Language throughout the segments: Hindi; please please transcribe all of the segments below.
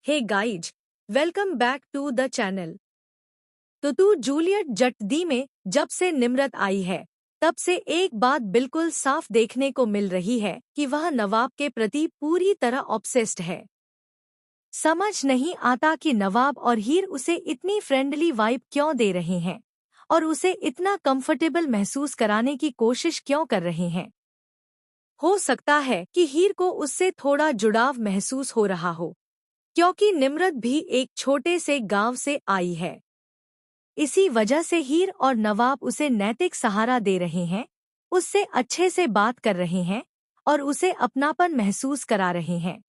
Hey guys, welcome back to the channel. तो तू जूलियट जट्टी में जब से निम्रत आई है तब से एक बात बिल्कुल साफ देखने को मिल रही है कि वह नवाब के प्रति पूरी तरह ऑब्सेस्ड है। समझ नहीं आता कि नवाब और हीर उसे इतनी फ्रेंडली वाइब क्यों दे रहे हैं और उसे इतना कंफर्टेबल महसूस कराने की कोशिश क्यों कर रहे हैं। हो सकता है कि हीर को उससे थोड़ा जुड़ाव महसूस हो रहा हो, क्योंकि निम्रत भी एक छोटे से गांव से आई है। इसी वजह से हीर और नवाब उसे नैतिक सहारा दे रहे हैं, उससे अच्छे से बात कर रहे हैं और उसे अपनापन महसूस करा रहे हैं।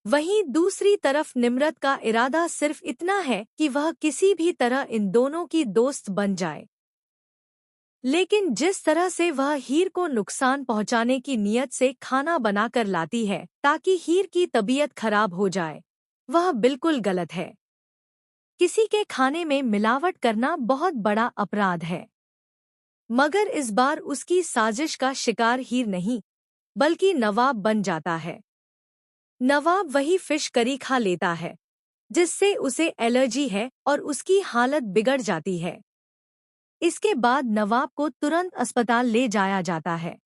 वहीं दूसरी तरफ निम्रत का इरादा सिर्फ इतना है कि वह किसी भी तरह इन दोनों की दोस्त बन जाए। लेकिन जिस तरह से वह हीर को नुकसान पहुंचाने की नीयत से खाना बनाकर लाती है ताकि हीर की तबीयत खराब हो जाए, वह बिल्कुल गलत है। किसी के खाने में मिलावट करना बहुत बड़ा अपराध है। मगर इस बार उसकी साजिश का शिकार हीर नहीं, बल्कि नवाब बन जाता है। नवाब वही फिश करी खा लेता है जिससे उसे एलर्जी है और उसकी हालत बिगड़ जाती है। इसके बाद नवाब को तुरंत अस्पताल ले जाया जाता है।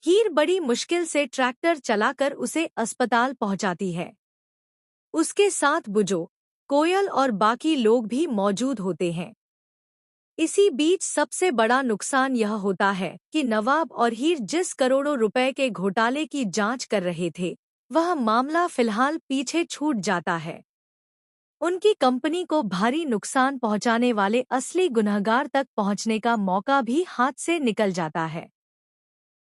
हीर बड़ी मुश्किल से ट्रैक्टर चलाकर उसे अस्पताल पहुंचाती है। उसके साथ बुजो, कोयल और बाकी लोग भी मौजूद होते हैं। इसी बीच सबसे बड़ा नुकसान यह होता है कि नवाब और हीर जिस करोड़ों रुपए के घोटाले की जांच कर रहे थे, वह मामला फिलहाल पीछे छूट जाता है। उनकी कंपनी को भारी नुकसान पहुंचाने वाले असली गुनहगार तक पहुंचने का मौका भी हाथ से निकल जाता है।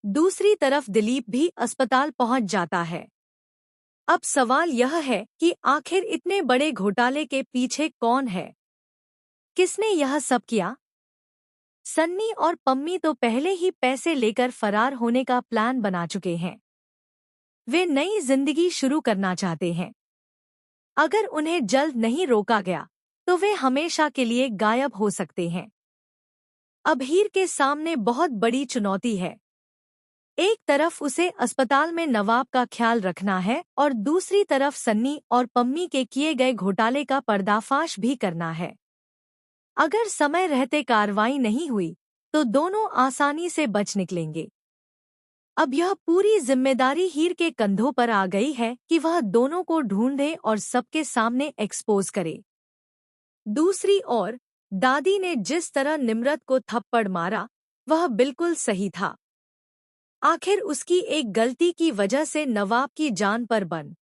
दूसरी तरफ दिलीप भी अस्पताल पहुंच जाता है। अब सवाल यह है कि आखिर इतने बड़े घोटाले के पीछे कौन है? किसने यह सब किया? सन्नी और पम्मी तो पहले ही पैसे लेकर फरार होने का प्लान बना चुके हैं। वे नई जिंदगी शुरू करना चाहते हैं। अगर उन्हें जल्द नहीं रोका गया तो वे हमेशा के लिए गायब हो सकते हैं। अब हीर के सामने बहुत बड़ी चुनौती है। एक तरफ उसे अस्पताल में नवाब का ख्याल रखना है और दूसरी तरफ सन्नी और पम्मी के किए गए घोटाले का पर्दाफाश भी करना है। अगर समय रहते कार्रवाई नहीं हुई तो दोनों आसानी से बच निकलेंगे। अब यह पूरी जिम्मेदारी हीर के कंधों पर आ गई है कि वह दोनों को ढूंढे और सबके सामने एक्सपोज करे। दूसरी ओर दादी ने जिस तरह निम्रत को थप्पड़ मारा, वह बिल्कुल सही था। आखिर उसकी एक गलती की वजह से नवाब की जान पर बन